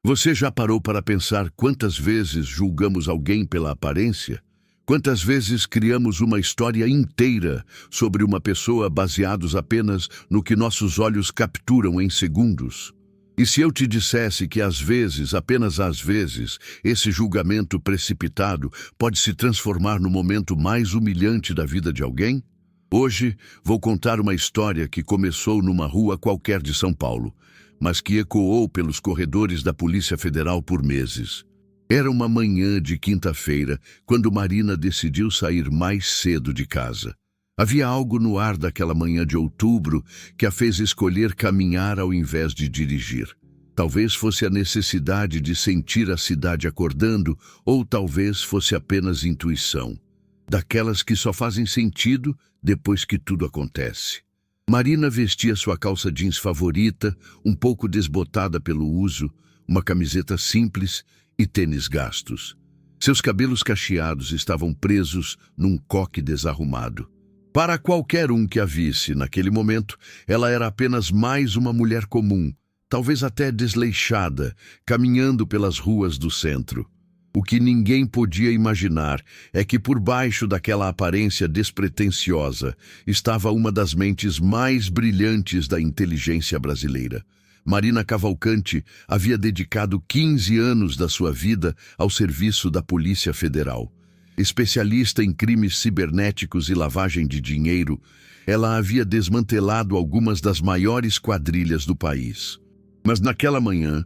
Você já parou para pensar quantas vezes julgamos alguém pela aparência? Quantas vezes criamos uma história inteira sobre uma pessoa baseados apenas no que nossos olhos capturam em segundos? E se eu te dissesse que às vezes, apenas às vezes, esse julgamento precipitado pode se transformar no momento mais humilhante da vida de alguém? Hoje vou contar uma história que começou numa rua qualquer de São Paulo, mas que ecoou pelos corredores da Polícia Federal por meses. Era uma manhã de quinta-feira, quando Marina decidiu sair mais cedo de casa. Havia algo no ar daquela manhã de outubro que a fez escolher caminhar ao invés de dirigir. Talvez fosse a necessidade de sentir a cidade acordando, ou talvez fosse apenas intuição. Daquelas que só fazem sentido depois que tudo acontece. Marina vestia sua calça jeans favorita, um pouco desbotada pelo uso, uma camiseta simples e tênis gastos. Seus cabelos cacheados estavam presos num coque desarrumado. Para qualquer um que a visse naquele momento, ela era apenas mais uma mulher comum, talvez até desleixada, caminhando pelas ruas do centro. O que ninguém podia imaginar é que por baixo daquela aparência despretensiosa estava uma das mentes mais brilhantes da inteligência brasileira. Marina Cavalcante havia dedicado 15 anos da sua vida ao serviço da Polícia Federal. Especialista em crimes cibernéticos e lavagem de dinheiro, ela havia desmantelado algumas das maiores quadrilhas do país. Mas naquela manhã,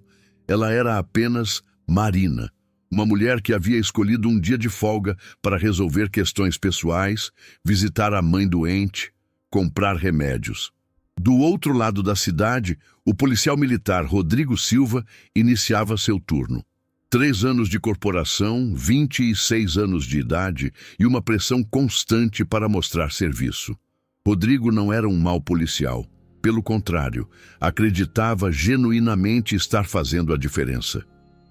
ela era apenas Marina. Uma mulher que havia escolhido um dia de folga para resolver questões pessoais, visitar a mãe doente, comprar remédios. Do outro lado da cidade, o policial militar Rodrigo Silva iniciava seu turno. 3 anos de corporação, 26 anos de idade e uma pressão constante para mostrar serviço. Rodrigo não era um mau policial. Pelo contrário, acreditava genuinamente estar fazendo a diferença.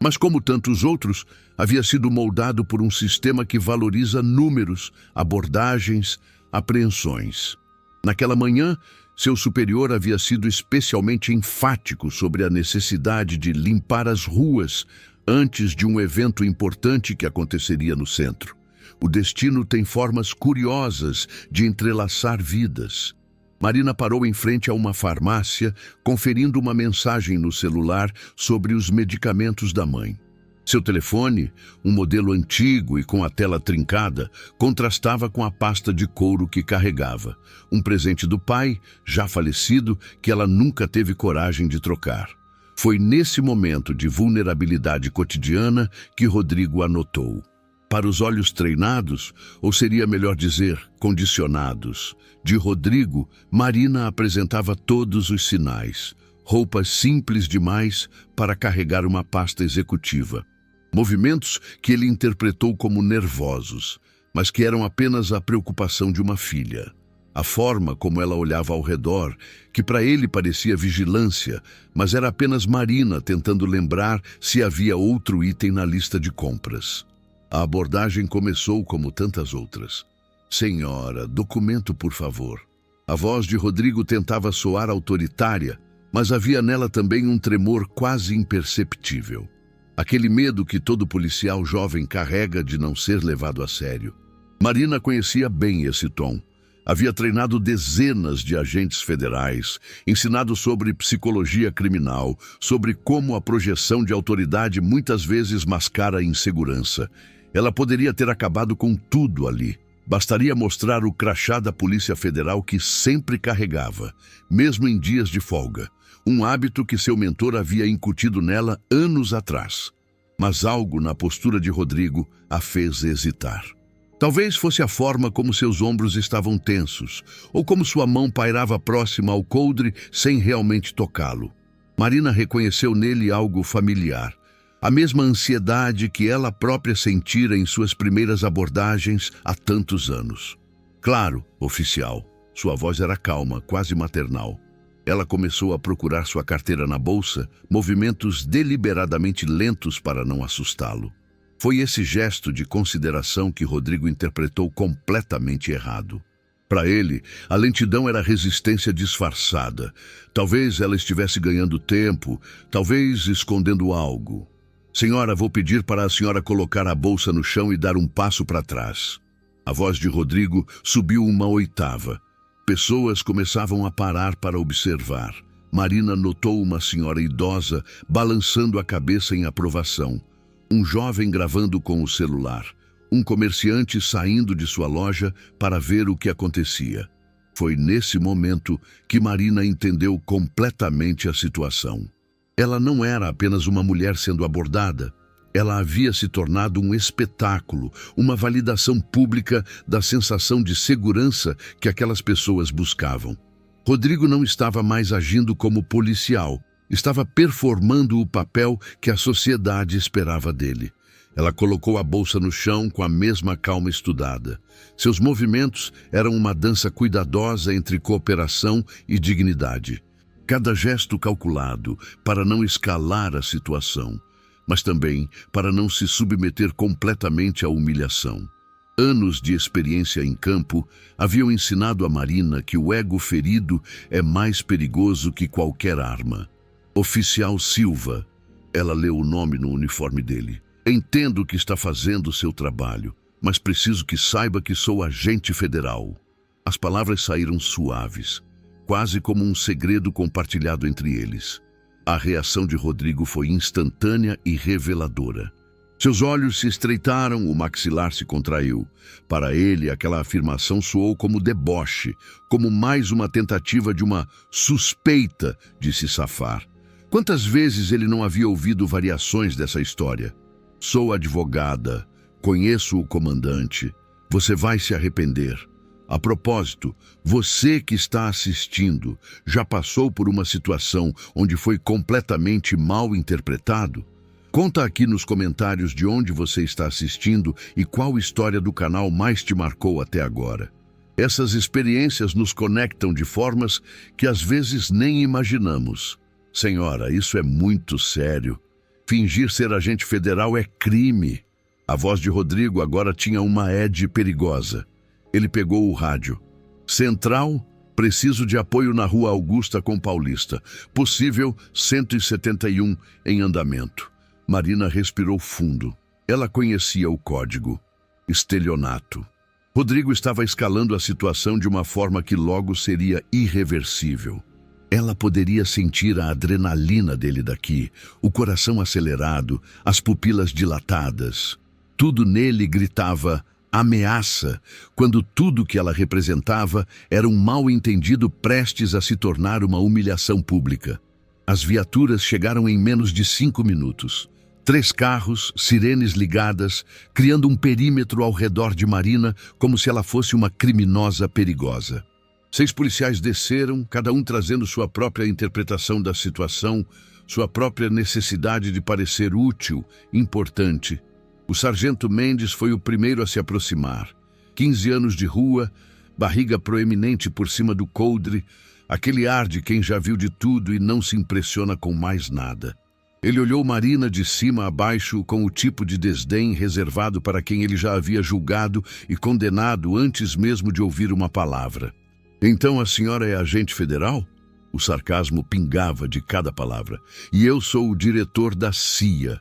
Mas como tantos outros, havia sido moldado por um sistema que valoriza números, abordagens, apreensões. Naquela manhã, seu superior havia sido especialmente enfático sobre a necessidade de limpar as ruas antes de um evento importante que aconteceria no centro. O destino tem formas curiosas de entrelaçar vidas. Marina parou em frente a uma farmácia, conferindo uma mensagem no celular sobre os medicamentos da mãe. Seu telefone, um modelo antigo e com a tela trincada, contrastava com a pasta de couro que carregava, um presente do pai, já falecido, que ela nunca teve coragem de trocar. Foi nesse momento de vulnerabilidade cotidiana que Rodrigo anotou. Para os olhos treinados, ou seria melhor dizer, condicionados, de Rodrigo, Marina apresentava todos os sinais. Roupas simples demais para carregar uma pasta executiva. Movimentos que ele interpretou como nervosos, mas que eram apenas a preocupação de uma filha. A forma como ela olhava ao redor, que para ele parecia vigilância, mas era apenas Marina tentando lembrar se havia outro item na lista de compras. A abordagem começou como tantas outras. Senhora, documento, por favor. A voz de Rodrigo tentava soar autoritária, mas havia nela também um tremor quase imperceptível. Aquele medo que todo policial jovem carrega de não ser levado a sério. Marina conhecia bem esse tom. Havia treinado dezenas de agentes federais, ensinado sobre psicologia criminal, sobre como a projeção de autoridade muitas vezes mascara a insegurança. Ela poderia ter acabado com tudo ali. Bastaria mostrar o crachá da Polícia Federal que sempre carregava, mesmo em dias de folga. Um hábito que seu mentor havia incutido nela anos atrás. Mas algo na postura de Rodrigo a fez hesitar. Talvez fosse a forma como seus ombros estavam tensos, ou como sua mão pairava próxima ao coldre sem realmente tocá-lo. Marina reconheceu nele algo familiar. A mesma ansiedade que ela própria sentira em suas primeiras abordagens há tantos anos. Claro, oficial. Sua voz era calma, quase maternal. Ela começou a procurar sua carteira na bolsa, movimentos deliberadamente lentos para não assustá-lo. Foi esse gesto de consideração que Rodrigo interpretou completamente errado. Para ele, a lentidão era resistência disfarçada. Talvez ela estivesse ganhando tempo, talvez escondendo algo. Senhora, vou pedir para a senhora colocar a bolsa no chão e dar um passo para trás. A voz de Rodrigo subiu uma oitava. Pessoas começavam a parar para observar. Marina notou uma senhora idosa balançando a cabeça em aprovação. Um jovem gravando com o celular. Um comerciante saindo de sua loja para ver o que acontecia. Foi nesse momento que Marina entendeu completamente a situação. Ela não era apenas uma mulher sendo abordada. Ela havia se tornado um espetáculo, uma validação pública da sensação de segurança que aquelas pessoas buscavam. Rodrigo não estava mais agindo como policial, estava performando o papel que a sociedade esperava dele. Ela colocou a bolsa no chão com a mesma calma estudada. Seus movimentos eram uma dança cuidadosa entre cooperação e dignidade. Cada gesto calculado para não escalar a situação, mas também para não se submeter completamente à humilhação. Anos de experiência em campo haviam ensinado a Marina que o ego ferido é mais perigoso que qualquer arma. Oficial Silva, ela leu o nome no uniforme dele. Entendo que está fazendo seu trabalho, mas preciso que saiba que sou agente federal. As palavras saíram suaves, quase como um segredo compartilhado entre eles. A reação de Rodrigo foi instantânea e reveladora. Seus olhos se estreitaram, o maxilar se contraiu. Para ele, aquela afirmação soou como deboche, como mais uma tentativa de uma suspeita de se safar. Quantas vezes ele não havia ouvido variações dessa história? Sou advogada, conheço o comandante, você vai se arrepender. A propósito, você que está assistindo já passou por uma situação onde foi completamente mal interpretado? Conta aqui nos comentários de onde você está assistindo e qual história do canal mais te marcou até agora. Essas experiências nos conectam de formas que às vezes nem imaginamos. Senhora, isso é muito sério. Fingir ser agente federal é crime. A voz de Rodrigo agora tinha uma edge perigosa. Ele pegou o rádio. Central, preciso de apoio na Rua Augusta com Paulista. Possível 171 em andamento. Marina respirou fundo. Ela conhecia o código. Estelionato. Rodrigo estava escalando a situação de uma forma que logo seria irreversível. Ela poderia sentir a adrenalina dele daqui, o coração acelerado, as pupilas dilatadas. Tudo nele gritava ameaça, quando tudo que ela representava era um mal-entendido prestes a se tornar uma humilhação pública. As viaturas chegaram em menos de 5 minutos. 3 carros, sirenes ligadas, criando um perímetro ao redor de Marina como se ela fosse uma criminosa perigosa. 6 policiais desceram, cada um trazendo sua própria interpretação da situação, sua própria necessidade de parecer útil, importante. O sargento Mendes foi o primeiro a se aproximar. 15 anos de rua, barriga proeminente por cima do coldre, aquele ar de quem já viu de tudo e não se impressiona com mais nada. Ele olhou Marina de cima a baixo com o tipo de desdém reservado para quem ele já havia julgado e condenado antes mesmo de ouvir uma palavra. Então a senhora é agente federal? O sarcasmo pingava de cada palavra. E eu sou o diretor da CIA.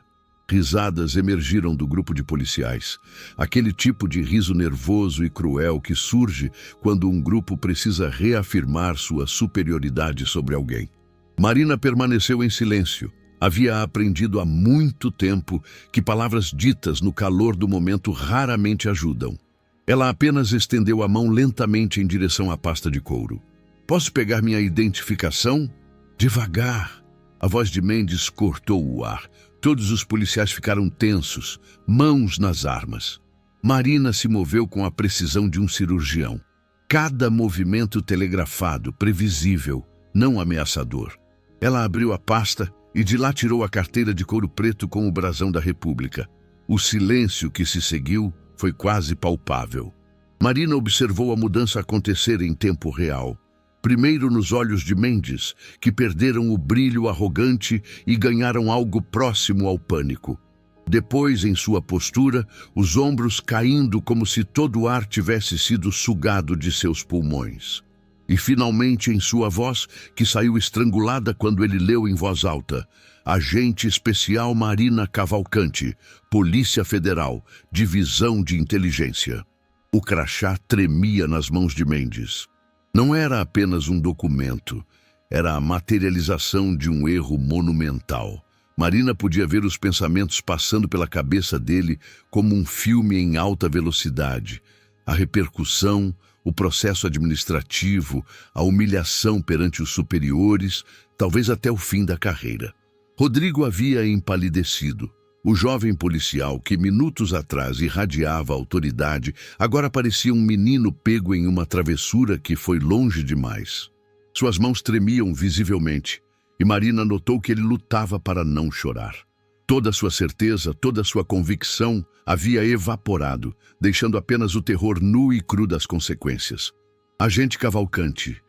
Risadas emergiram do grupo de policiais. Aquele tipo de riso nervoso e cruel que surge quando um grupo precisa reafirmar sua superioridade sobre alguém. Marina permaneceu em silêncio. Havia aprendido há muito tempo que palavras ditas no calor do momento raramente ajudam. Ela apenas estendeu a mão lentamente em direção à pasta de couro. Posso pegar minha identificação? Devagar. A voz de Mendes cortou o ar. Todos os policiais ficaram tensos, mãos nas armas. Marina se moveu com a precisão de um cirurgião. Cada movimento telegrafado, previsível, não ameaçador. Ela abriu a pasta e de lá tirou a carteira de couro preto com o brasão da República. O silêncio que se seguiu foi quase palpável. Marina observou a mudança acontecer em tempo real. Primeiro nos olhos de Mendes, que perderam o brilho arrogante e ganharam algo próximo ao pânico. Depois, em sua postura, os ombros caindo como se todo o ar tivesse sido sugado de seus pulmões. E finalmente em sua voz, que saiu estrangulada quando ele leu em voz alta: Agente Especial Marina Cavalcante, Polícia Federal, Divisão de Inteligência. O crachá tremia nas mãos de Mendes. Não era apenas um documento, era a materialização de um erro monumental. Marina podia ver os pensamentos passando pela cabeça dele como um filme em alta velocidade. A repercussão, o processo administrativo, a humilhação perante os superiores, talvez até o fim da carreira. Rodrigo havia empalidecido. O jovem policial que minutos atrás irradiava autoridade, agora parecia um menino pego em uma travessura que foi longe demais. Suas mãos tremiam visivelmente, e Marina notou que ele lutava para não chorar. Toda sua certeza, toda sua convicção havia evaporado, deixando apenas o terror nu e cru das consequências. Agente Cavalcante,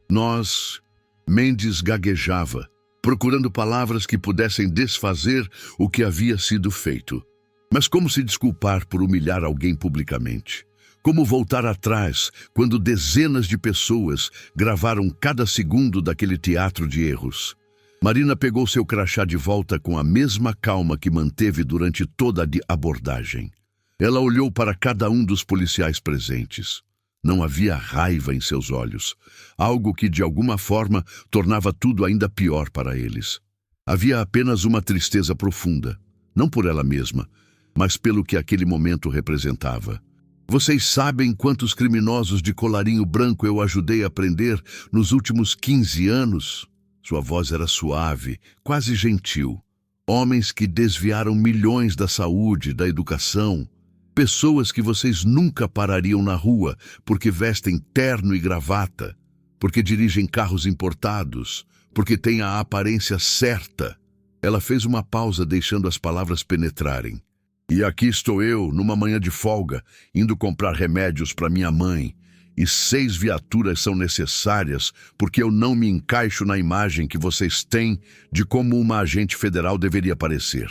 nós... Mendes gaguejava, procurando palavras que pudessem desfazer o que havia sido feito. Mas como se desculpar por humilhar alguém publicamente? Como voltar atrás quando dezenas de pessoas gravaram cada segundo daquele teatro de erros? Marina pegou seu crachá de volta com a mesma calma que manteve durante toda a abordagem. Ela olhou para cada um dos policiais presentes. Não havia raiva em seus olhos, algo que de alguma forma tornava tudo ainda pior para eles. Havia apenas uma tristeza profunda, não por ela mesma, mas pelo que aquele momento representava. Vocês sabem quantos criminosos de colarinho branco eu ajudei a prender nos últimos 15 anos? Sua voz era suave, quase gentil. Homens que desviaram milhões da saúde, da educação. Pessoas que vocês nunca parariam na rua porque vestem terno e gravata, porque dirigem carros importados, porque têm a aparência certa. Ela fez uma pausa, deixando as palavras penetrarem. E aqui estou eu, numa manhã de folga, indo comprar remédios para minha mãe, e 6 viaturas são necessárias porque eu não me encaixo na imagem que vocês têm de como uma agente federal deveria parecer.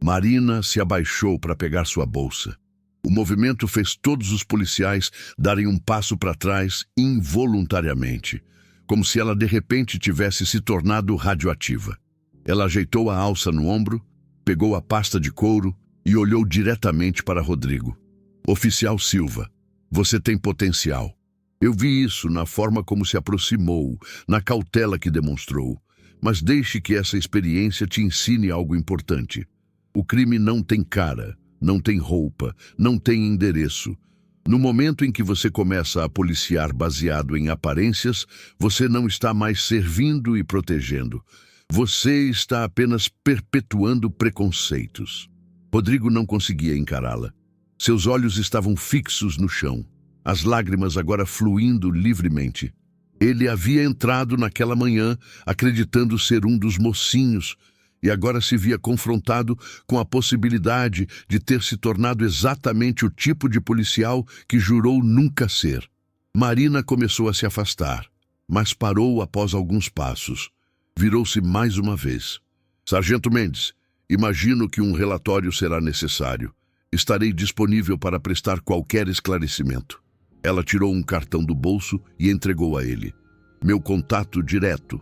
Marina se abaixou para pegar sua bolsa. O movimento fez todos os policiais darem um passo para trás involuntariamente, como se ela de repente tivesse se tornado radioativa. Ela ajeitou a alça no ombro, pegou a pasta de couro e olhou diretamente para Rodrigo. Oficial Silva, você tem potencial. Eu vi isso na forma como se aproximou, na cautela que demonstrou. Mas deixe que essa experiência te ensine algo importante. O crime não tem cara, não tem roupa, não tem endereço. No momento em que você começa a policiar baseado em aparências, você não está mais servindo e protegendo. Você está apenas perpetuando preconceitos. Rodrigo não conseguia encará-la. Seus olhos estavam fixos no chão, as lágrimas agora fluindo livremente. Ele havia entrado naquela manhã acreditando ser um dos mocinhos e agora se via confrontado com a possibilidade de ter se tornado exatamente o tipo de policial que jurou nunca ser. Marina começou a se afastar, mas parou após alguns passos. Virou-se mais uma vez. Sargento Mendes, imagino que um relatório será necessário. Estarei disponível para prestar qualquer esclarecimento. Ela tirou um cartão do bolso e entregou a ele. Meu contato direto.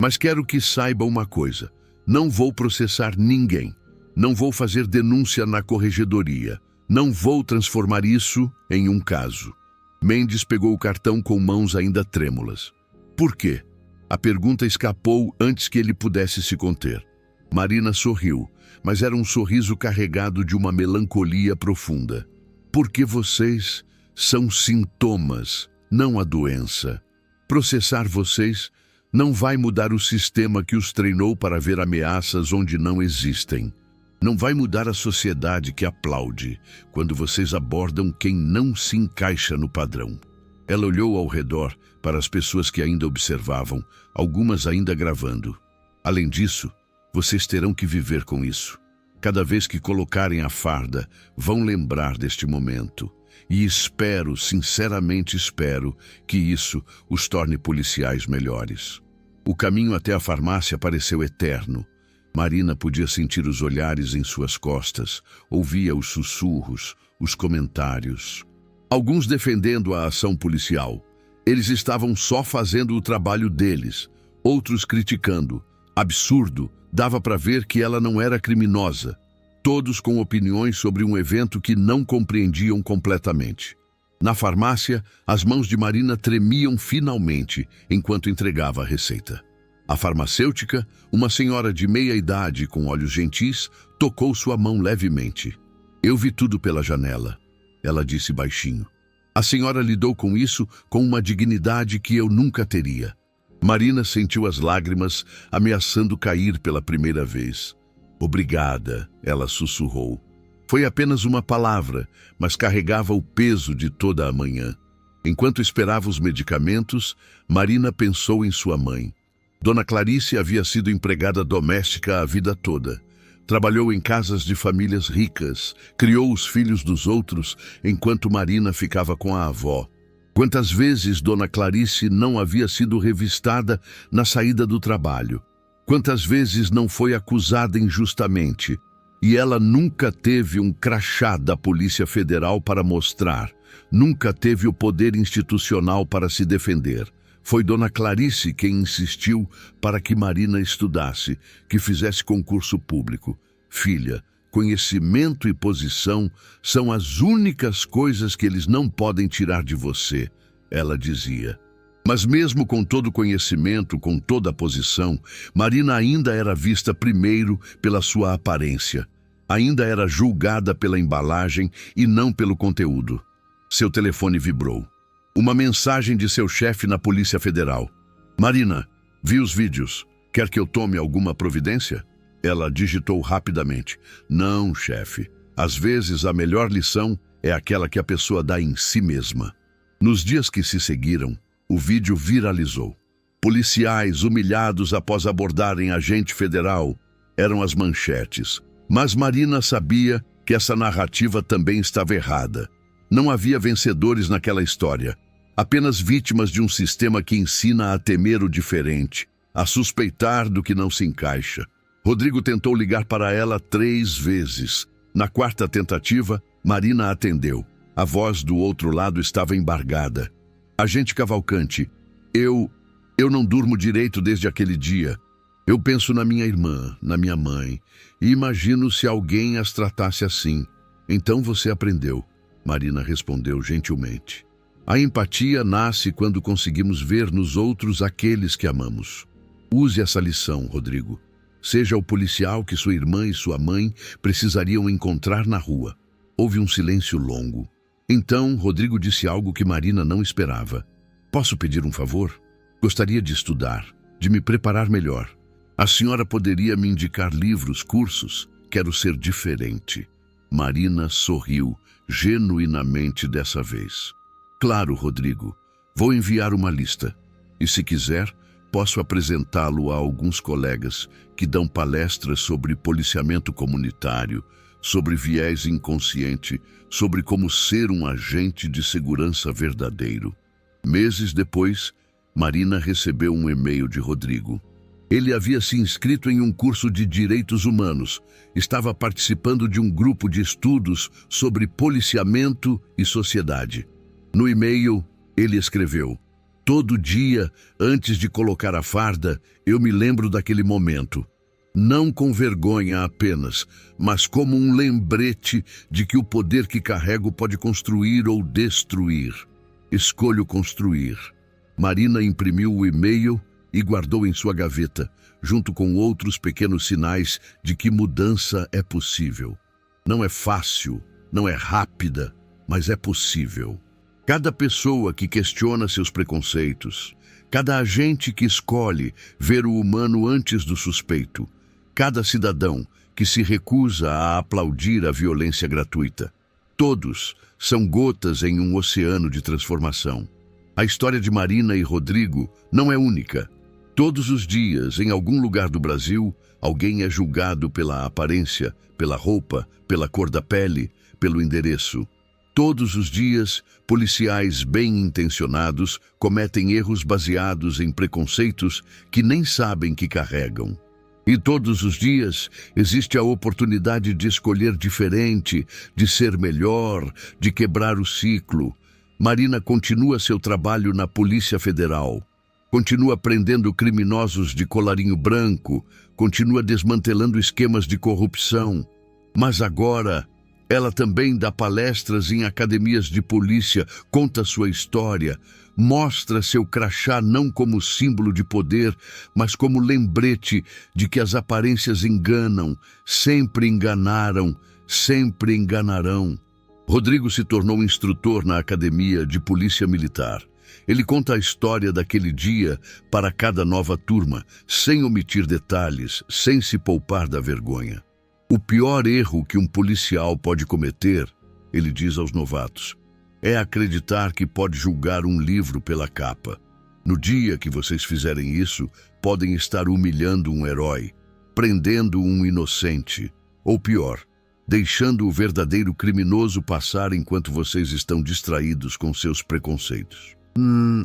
Mas quero que saiba uma coisa. Não vou processar ninguém. Não vou fazer denúncia na corregedoria. Não vou transformar isso em um caso. Mendes pegou o cartão com mãos ainda trêmulas. Por quê? A pergunta escapou antes que ele pudesse se conter. Marina sorriu, mas era um sorriso carregado de uma melancolia profunda. Porque vocês são sintomas, não a doença. Processar vocês não vai mudar o sistema que os treinou para ver ameaças onde não existem. Não vai mudar a sociedade que aplaude quando vocês abordam quem não se encaixa no padrão. Ela olhou ao redor para as pessoas que ainda observavam, algumas ainda gravando. Além disso, vocês terão que viver com isso. Cada vez que colocarem a farda, vão lembrar deste momento. E espero, sinceramente espero, que isso os torne policiais melhores. O caminho até a farmácia pareceu eterno. Marina podia sentir os olhares em suas costas, ouvia os sussurros, os comentários. Alguns defendendo a ação policial. Eles estavam só fazendo o trabalho deles. Outros criticando. Absurdo, dava para ver que ela não era criminosa. Todos com opiniões sobre um evento que não compreendiam completamente. Na farmácia, as mãos de Marina tremiam finalmente enquanto entregava a receita. A farmacêutica, uma senhora de meia idade com olhos gentis, tocou sua mão levemente. Eu vi tudo pela janela, ela disse baixinho. A senhora lidou com isso com uma dignidade que eu nunca teria. Marina sentiu as lágrimas ameaçando cair pela primeira vez. Obrigada, ela sussurrou. Foi apenas uma palavra, mas carregava o peso de toda a manhã. Enquanto esperava os medicamentos, Marina pensou em sua mãe. Dona Clarice havia sido empregada doméstica a vida toda. Trabalhou em casas de famílias ricas, criou os filhos dos outros, enquanto Marina ficava com a avó. Quantas vezes Dona Clarice não havia sido revistada na saída do trabalho? Quantas vezes não foi acusada injustamente? E ela nunca teve um crachá da Polícia Federal para mostrar, nunca teve o poder institucional para se defender. Foi Dona Clarice quem insistiu para que Marina estudasse, que fizesse concurso público. Filha, conhecimento e posição são as únicas coisas que eles não podem tirar de você, ela dizia. Mas mesmo com todo o conhecimento, com toda a posição, Marina ainda era vista primeiro pela sua aparência. Ainda era julgada pela embalagem e não pelo conteúdo. Seu telefone vibrou. Uma mensagem de seu chefe na Polícia Federal. Marina, vi os vídeos. Quer que eu tome alguma providência? Ela digitou rapidamente. Não, chefe. Às vezes a melhor lição é aquela que a pessoa dá em si mesma. Nos dias que se seguiram, o vídeo viralizou. Policiais humilhados após abordarem agente federal eram as manchetes. Mas Marina sabia que essa narrativa também estava errada. Não havia vencedores naquela história. Apenas vítimas de um sistema que ensina a temer o diferente, a suspeitar do que não se encaixa. Rodrigo tentou ligar para ela 3 vezes. Na 4ª tentativa, Marina atendeu. A voz do outro lado estava embargada. Agente Cavalcante, eu não durmo direito desde aquele dia. Eu penso na minha irmã, na minha mãe, e imagino se alguém as tratasse assim. Então você aprendeu, Marina respondeu gentilmente. A empatia nasce quando conseguimos ver nos outros aqueles que amamos. Use essa lição, Rodrigo. Seja o policial que sua irmã e sua mãe precisariam encontrar na rua. Houve um silêncio longo. Então, Rodrigo disse algo que Marina não esperava. Posso pedir um favor? Gostaria de estudar, de me preparar melhor. A senhora poderia me indicar livros, cursos? Quero ser diferente. Marina sorriu, genuinamente dessa vez. Claro, Rodrigo. Vou enviar uma lista. E se quiser, posso apresentá-lo a alguns colegas que dão palestras sobre policiamento comunitário, sobre viés inconsciente, sobre como ser um agente de segurança verdadeiro. Meses depois, Marina recebeu um e-mail de Rodrigo. Ele havia se inscrito em um curso de direitos humanos. Estava participando de um grupo de estudos sobre policiamento e sociedade. No e-mail, ele escreveu: todo dia, antes de colocar a farda, eu me lembro daquele momento. Não com vergonha apenas, mas como um lembrete de que o poder que carrego pode construir ou destruir. Escolho construir. Marina imprimiu o e-mail e guardou em sua gaveta, junto com outros pequenos sinais de que mudança é possível. Não é fácil, não é rápida, mas é possível. Cada pessoa que questiona seus preconceitos, cada agente que escolhe ver o humano antes do suspeito, cada cidadão que se recusa a aplaudir a violência gratuita, todos são gotas em um oceano de transformação. A história de Marina e Rodrigo não é única. Todos os dias, em algum lugar do Brasil, alguém é julgado pela aparência, pela roupa, pela cor da pele, pelo endereço. Todos os dias, policiais bem-intencionados cometem erros baseados em preconceitos que nem sabem que carregam. E todos os dias existe a oportunidade de escolher diferente, de ser melhor, de quebrar o ciclo. Marina continua seu trabalho na Polícia Federal. Continua prendendo criminosos de colarinho branco, continua desmantelando esquemas de corrupção. Mas agora, ela também dá palestras em academias de polícia, conta sua história, mostra seu crachá não como símbolo de poder, mas como lembrete de que as aparências enganam, sempre enganaram, sempre enganarão. Rodrigo se tornou instrutor na Academia de Polícia Militar. Ele conta a história daquele dia para cada nova turma, sem omitir detalhes, sem se poupar da vergonha. O pior erro que um policial pode cometer, ele diz aos novatos, é acreditar que pode julgar um livro pela capa. No dia que vocês fizerem isso, podem estar humilhando um herói, prendendo um inocente, ou pior, deixando o verdadeiro criminoso passar enquanto vocês estão distraídos com seus preconceitos.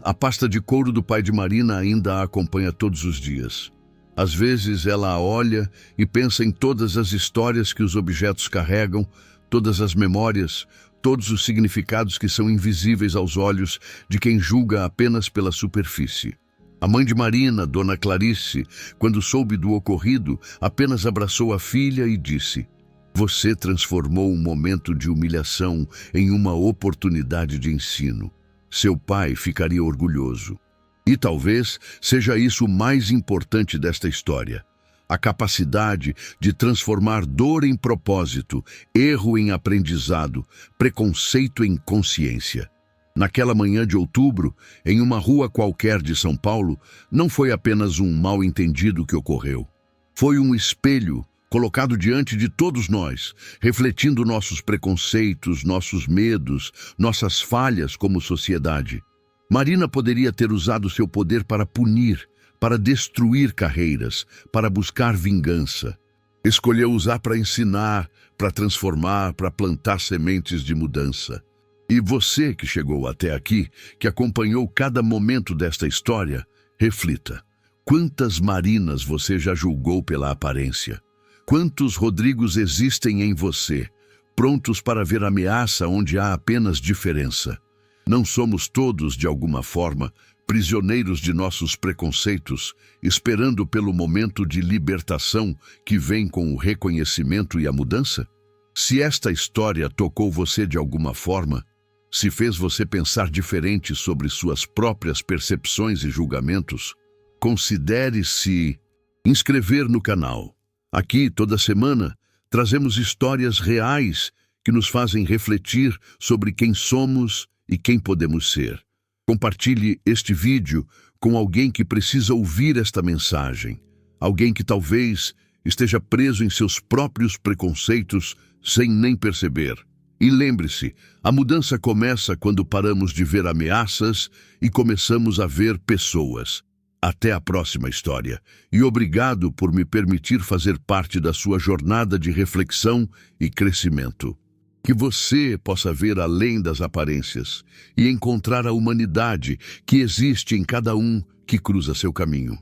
A pasta de couro do pai de Marina ainda a acompanha todos os dias. Às vezes ela a olha e pensa em todas as histórias que os objetos carregam, todas as memórias, todos os significados que são invisíveis aos olhos de quem julga apenas pela superfície. A mãe de Marina, Dona Clarice, quando soube do ocorrido, apenas abraçou a filha e disse: "Você transformou um momento de humilhação em uma oportunidade de ensino. Seu pai ficaria orgulhoso." E talvez seja isso o mais importante desta história. A capacidade de transformar dor em propósito, erro em aprendizado, preconceito em consciência. Naquela manhã de outubro, em uma rua qualquer de São Paulo, não foi apenas um mal-entendido que ocorreu. Foi um espelho colocado diante de todos nós, refletindo nossos preconceitos, nossos medos, nossas falhas como sociedade. Marina poderia ter usado seu poder para punir, para destruir carreiras, para buscar vingança. Escolheu usar para ensinar, para transformar, para plantar sementes de mudança. E você que chegou até aqui, que acompanhou cada momento desta história, reflita. Quantas Marinas você já julgou pela aparência? Quantos Rodrigos existem em você, prontos para ver ameaça onde há apenas diferença? Não somos todos, de alguma forma, prisioneiros de nossos preconceitos, esperando pelo momento de libertação que vem com o reconhecimento e a mudança? Se esta história tocou você de alguma forma, se fez você pensar diferente sobre suas próprias percepções e julgamentos, considere se inscrever no canal. Aqui, toda semana, trazemos histórias reais que nos fazem refletir sobre quem somos e quem podemos ser. Compartilhe este vídeo com alguém que precisa ouvir esta mensagem. Alguém que talvez esteja preso em seus próprios preconceitos sem nem perceber. E lembre-se, a mudança começa quando paramos de ver ameaças e começamos a ver pessoas. Até a próxima história. E obrigado por me permitir fazer parte da sua jornada de reflexão e crescimento. Que você possa ver além das aparências e encontrar a humanidade que existe em cada um que cruza seu caminho.